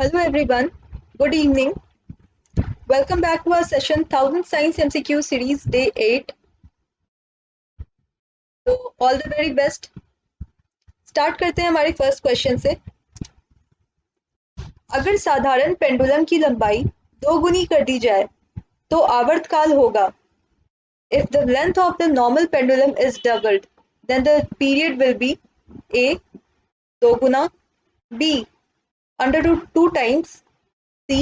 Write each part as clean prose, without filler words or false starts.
Hello everyone, good evening. Welcome back to our session 1000 Science MCQ series day 8. तो all the very best. Start करते हैं हमारे first question से। अगर साधारण पेंडुलम की लंबाई दो गुनी कर दी जाए तो आवर्तकाल होगा। If the length of the normal pendulum is doubled, then the period will be A. दो गुना, B. Under root two times, C.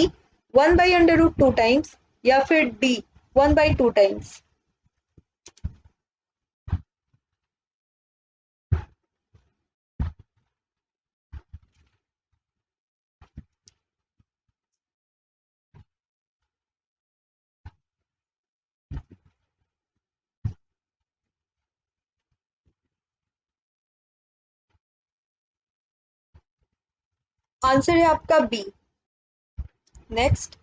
1/√2 times या फिर D. 1/2 टाइम्स। आंसर है आपका बी। नेक्स्ट,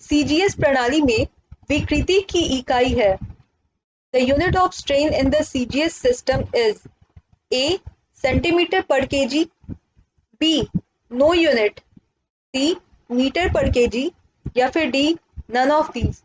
सीजीएस प्रणाली में विकृति की इकाई है। The unit of strain in the CGS system is A centimetre per kg, B no unit, C metre per kg या फिर D none of these.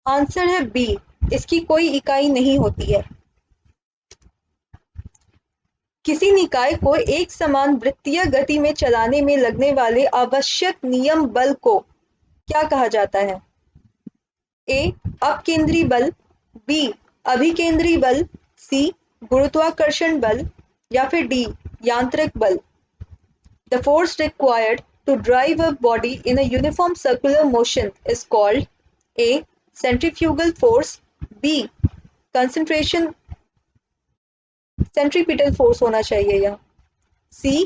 Answer है बी, इसकी कोई इकाई नहीं होती है। किसी निकाय को एक समान वृत्तीय गति में चलाने में लगने वाले आवश्यक नियम बल को क्या कहा जाता है? ए अपकेंद्री बल, बी अभिकेंद्री बल, सी गुरुत्वाकर्षण बल या फिर डी यांत्रिक बल। The force required to drive a body in a uniform circular motion is called A centrifugal force, B concentration centripetal force होना चाहिए या C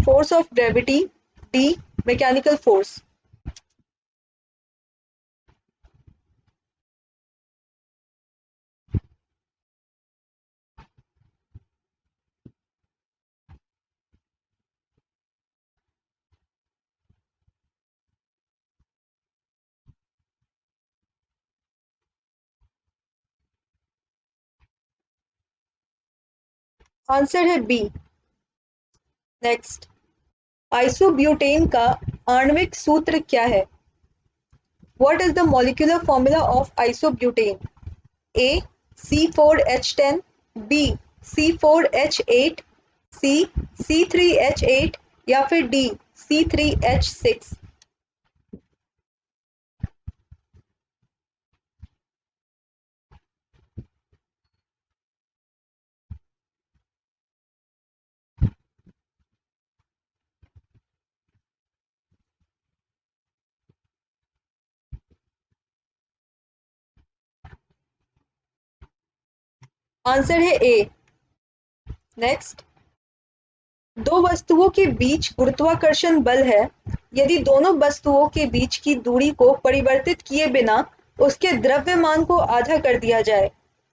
force of gravity, D mechanical force. Answer है बी। नेक्स्ट, आइसोब्यूटेन का आणविक सूत्र क्या है? What is the molecular formula of isobutane? A C4H10, B C4H8, C C3H8 या फिर डी C3H6। आंसर है ए। नेक्स्ट, दो वस्तुओं के बीच गुरुत्वाकर्षण बल है। यदि दोनों वस्तुओं के बीच की दूरी को परिवर्तित किए बिना उसके द्रव्यमान को आधा कर दिया जाए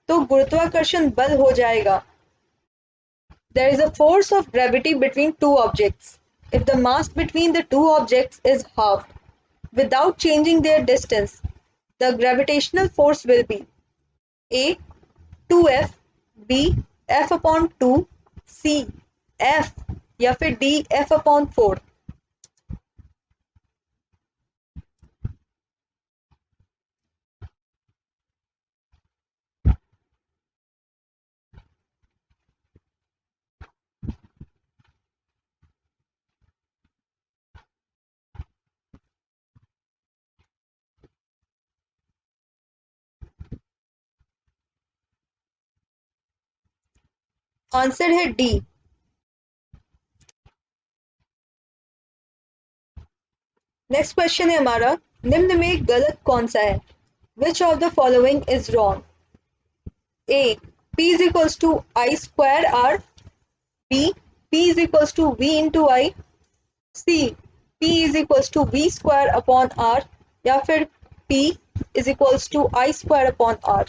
तो गुरुत्वाकर्षण बल हो जाएगा। There is a force of gravity between two objects. If the mass between the two objects is halved without changing their distance, the gravitational force will be A 2F, B F upon 2, C F या फिर D F upon 4। Answer है D. Next question है हमारा, निम्न में गलत कौन सा है? Which of the following is wrong? A P is equals to I square R, B P is equals to V into I, C P is equals to V square upon R या फिर P is equals to I square upon R।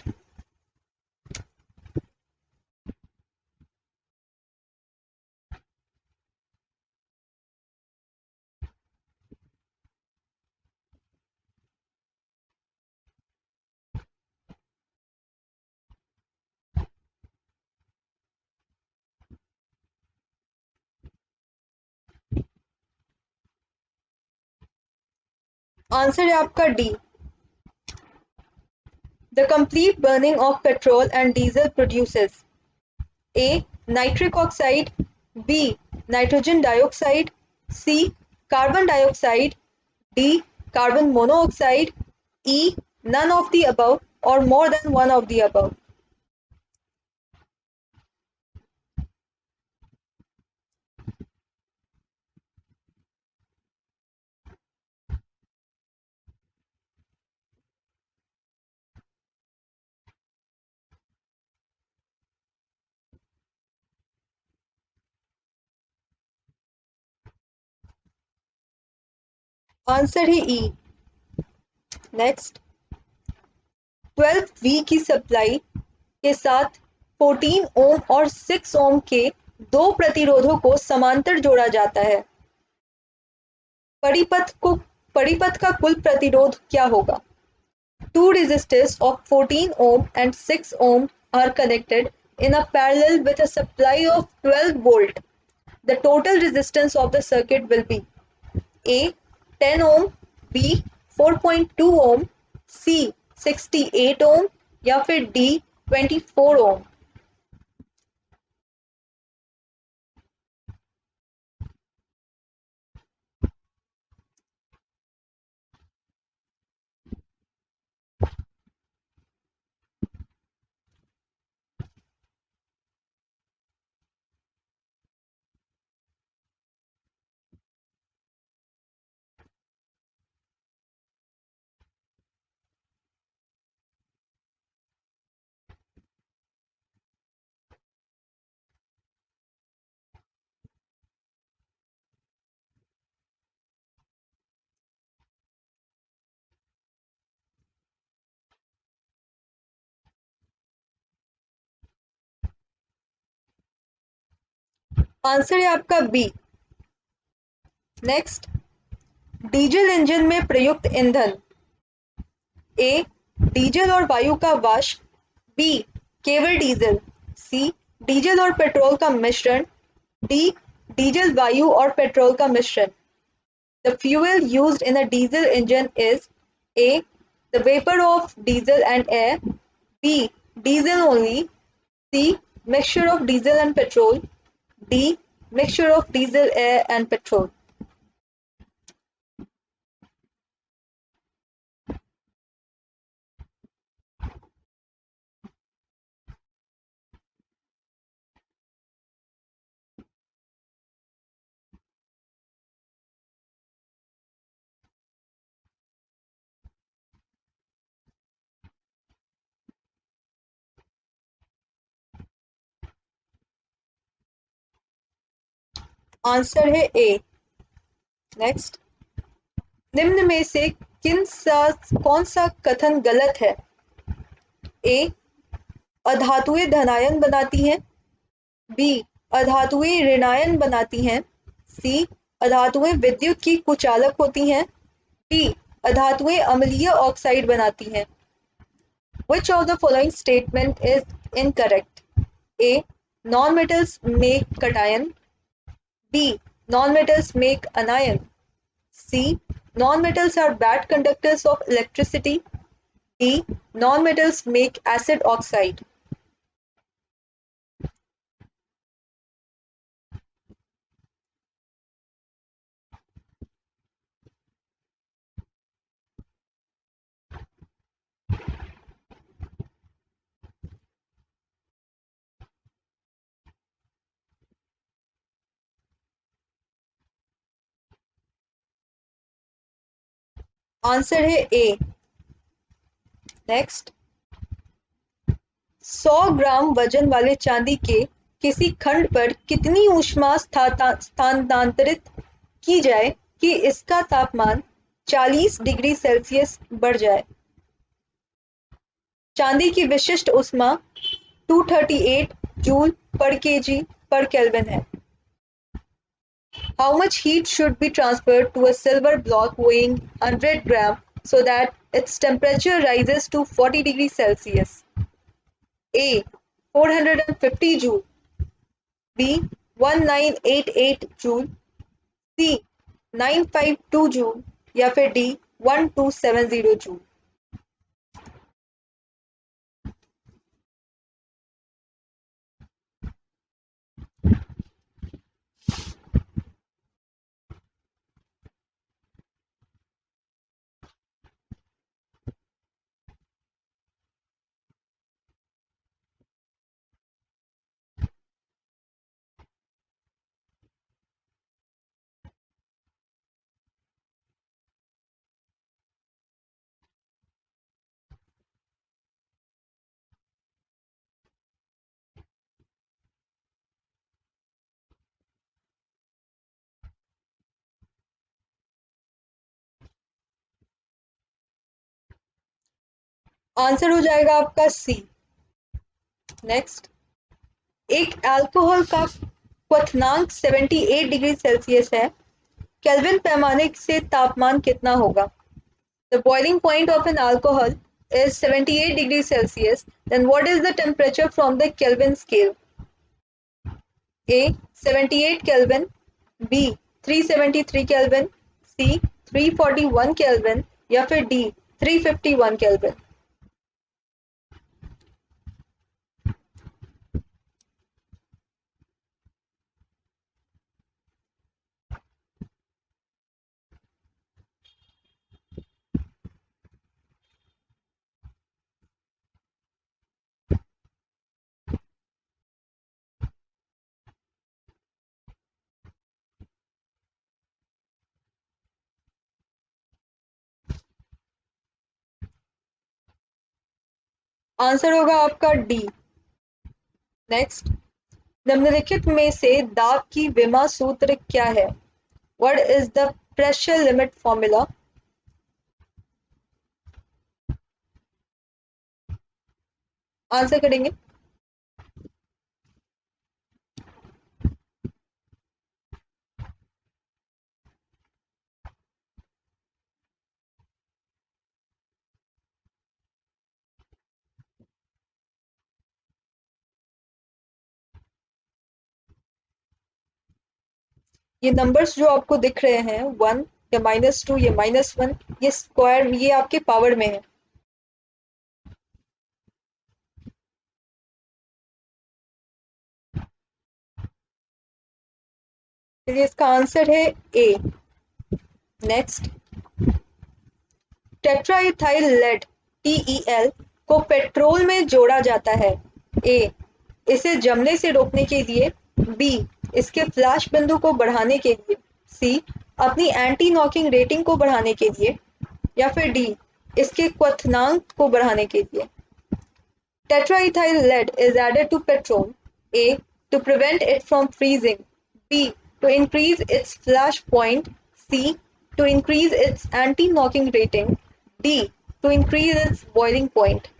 Answer है आपका D, the complete burning of petrol and diesel produces A nitric oxide, B nitrogen dioxide, C carbon dioxide, D carbon monoxide, E none of the above और more than one of the above. Answer है E. Next, 12V की supply के साथ 14 ओम और 6 ओम के दो प्रतिरोधों को समांतर जोड़ा जाता है। परिपथ का कुल प्रतिरोध क्या होगा? Two resistors of 14 ohm and 6 ohm are connected in a parallel with a supply of 12 volt. The total resistance of the circuit will be A 10 ohm, B 4.2 ohm, C 68 ohm या फिर D 24 ohm। आंसर है आपका B. Next, diesel engine में प्रयुक्त ईंधन ए diesel और वायु का वाष्प, बी केवल डीजल, सी डीजल और पेट्रोल का मिश्रण, डी डीजल वायु और पेट्रोल का मिश्रण। The fuel used in a diesel engine is A. The vapor of diesel and air, B. Diesel only, C. Mixture of diesel and petrol, D. Mixture of diesel, air and petrol। Answer है ए। Next, निम्न में से कौन सा कथन गलत है? ए अधातुएं धनायन बनाती हैं, बी अधातुएं ऋणायन बनाती हैं, सी अधातुएं विद्युत की कुचालक होती हैं, डी अधातुएं अम्लीय ऑक्साइड बनाती हैं। Which of the following statement is incorrect? A. Non-metals make cation. B. Non-metals make anion. C. Non-metals are bad conductors of electricity. D. Non-metals make acid oxide। Answer है ए। नेक्स्ट, 100 ग्राम वजन वाले चांदी के किसी खंड पर कितनी ऊष्मा स्थानांतरित की जाए कि इसका तापमान 40 डिग्री सेल्सियस बढ़ जाए? चांदी की विशिष्ट ऊष्मा 238 जूल पर केजी पर केल्विन है। How much heat should be transferred to a silver block weighing 100 gram so that its temperature rises to 40 degrees Celsius? A. 450 joule, B. 1988 joule, C. 952 joule या फिर D. 1270 जूल। आंसर हो जाएगा आपका सी। Next, एक alcohol का क्वथनांक 78 degree Celsius है, kelvin पैमाने से तापमान कितना होगा? The boiling point of an alcohol is 78 degrees Celsius, then what is the temperature from the Kelvin scale? A 78 Kelvin, B 373 Kelvin, C 341 Kelvin या फिर D 351 Kelvin। आंसर होगा आपका डी। नेक्स्ट, निम्नलिखित में से दाब की विमा सूत्र क्या है? What is the pressure limit formula? Answer करेंगे। ये नंबर्स जो आपको दिख रहे हैं 1 या -2 या -1, ये स्क्वायर, ये आपके पावर में है। चलिए इसका आंसर है ए। नेक्स्ट, टेट्राइथाइल लेड TeL को पेट्रोल में जोड़ा जाता है। ए इसे जमने से रोकने के लिए, बी इसके फ्लैश बिंदु को बढ़ाने के लिए, सी अपनी एंटी नॉकिंग रेटिंग को बढ़ाने के लिए या फिर डी इसके क्वथनांक को बढ़ाने के लिए। Tetraethyl lead is added to petrol. A. To prevent it from freezing. B. To increase its flash point. C. To increase its anti-knocking rating. D. To increase its boiling point.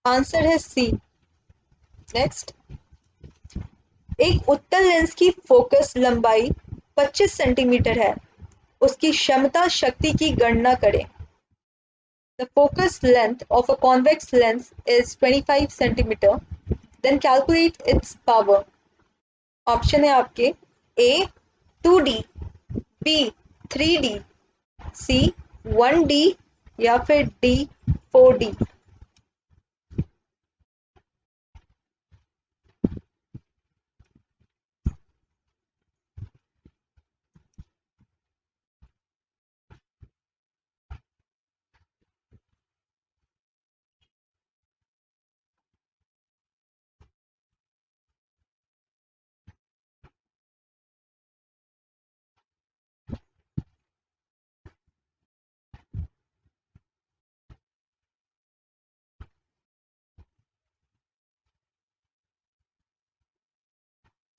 Answer है सी। Next, एक उत्तल lens की focus लंबाई 25 centimetre है, उसकी क्षमता शक्ति की गणना करें। The focus length of a convex lens is 25 centimeter. Then calculate its power. Option है आपके ए 2D, बी 3D, सी 1D या फिर डी 4D।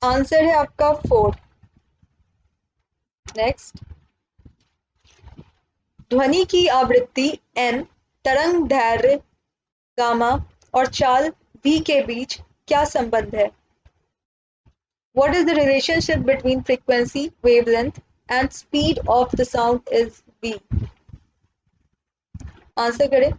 आंसर है आपका 4। नेक्स्ट, ध्वनि की आवृत्ति n, तरंग दैर्घ्य गामा और चाल v के बीच क्या संबंध है? What is the relationship between frequency, wavelength, and speed of the sound is v? Answer करें.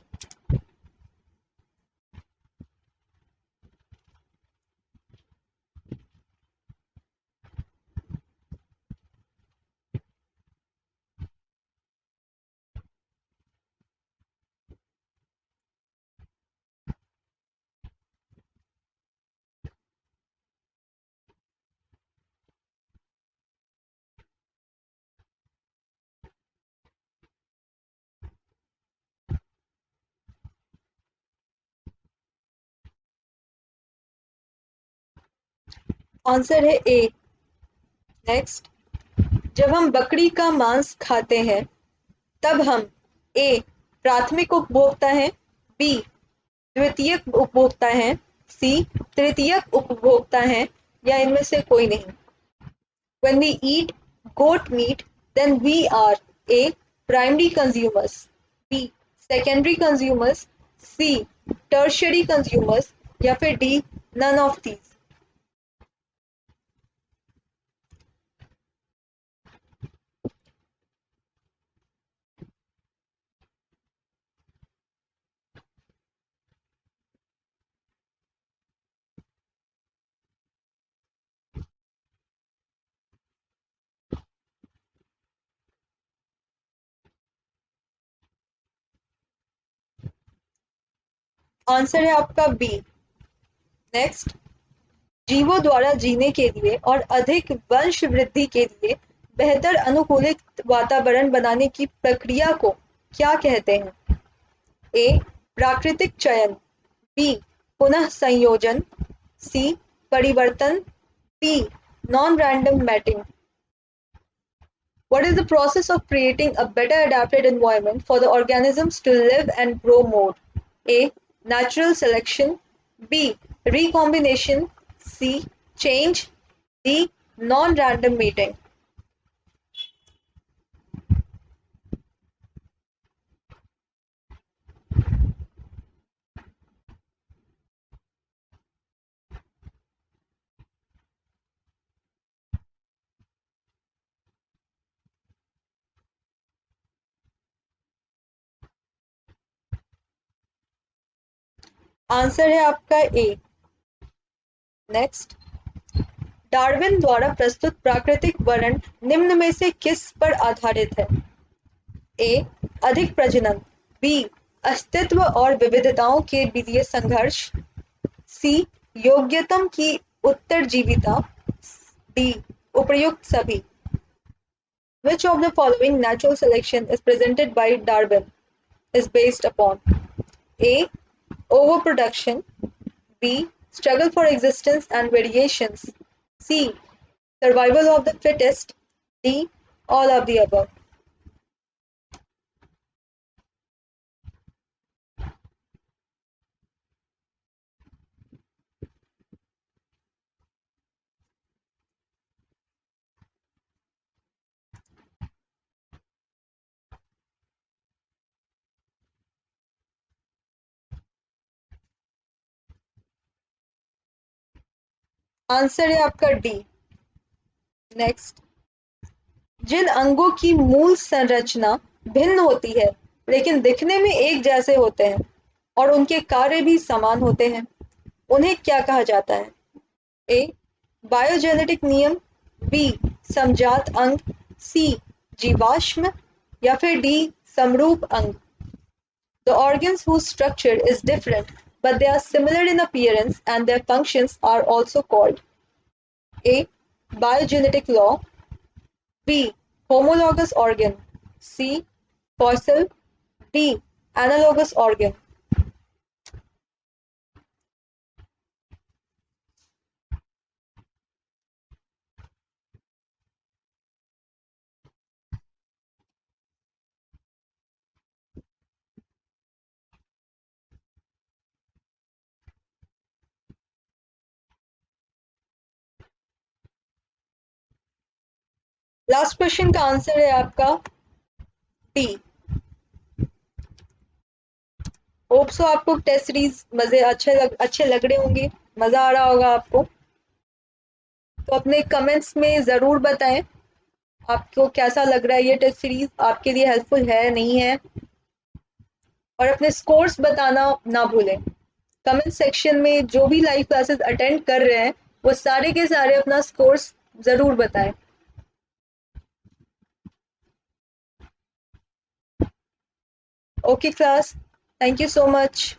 आंसर है ए. नेक्स्ट. जब हम बकरी का मांस खाते हैं तब हम ए प्राथमिक उपभोक्ता हैं, बी द्वितीयक उपभोक्ता हैं, सी तृतीयक उपभोक्ता हैं, या इनमें से कोई नहीं. When we eat goat meat, then we are A. Primary consumers, B. Secondary consumers, C. Tertiary consumers, या फिर D. None of these. Answer है आपका बी. नेक्स्ट. जीवों द्वारा जीने के लिए और अधिक वंश वृद्धि के लिए बेहतर अनुकूलित वातावरण बनाने की प्रक्रिया को क्या कहते हैं? ए. प्राकृतिक चयन, बी. पुनः संयोजन, सी. परिवर्तन, D. Non random mating. What is the process of creating a better adapted environment for the organisms to live and grow more? A. Natural selection, B. Recombination, C. Change, D. Non-random mating. Answer है आपका ए. Next. Darwin द्वारा प्रस्तुत प्राकृतिक वर्णन निम्न में से किस पर आधारित है? ए. अधिक प्रजनन, बी. अस्तित्व और विविधताओं के बीच संघर्ष, सी. योग्यतम की उत्तरजीविता, डी. उपर्युक्त सभी. Which of the following natural selection is presented by Darwin is based upon A. Overproduction, B. Struggle for existence and variations, C. Survival of the fittest, D. All of the above. Answer है आपका D. Next. जिन अंगों की मूल संरचना भिन्न होती है लेकिन दिखने में एक जैसे होते हैं और उनके कार्य भी समान होते हैं, उन्हें क्या कहा जाता है? ए. बायोजेनेटिक नियम, बी. समजात अंग, सी. जीवाश्म, या फिर डी. समरूप अंग. The organs whose structure is different but they are similar in appearance and their functions are also called A. Biogenetic law, B. Homologous organ, C. Fossil, D. Analogous organ. Last question का answer है आपका D. Hope so आपको test series अच्छे लग रहे होंगे, मजा आ रहा होगा आपको. तो अपने कमेंट्स में ज़रूर बताएं आपको कैसा लग रहा है ये टेस्ट सीरीज, आपके लिए हेल्पफुल है नहीं है, और अपने स्कोर्स बताना ना भूलें। कमेंट सेक्शन में जो भी लाइव क्लासेस अटेंड कर रहे हैं वो सारे के सारे अपना स्कोर्स ज़रूर बताएं। Okay class, thank you so much.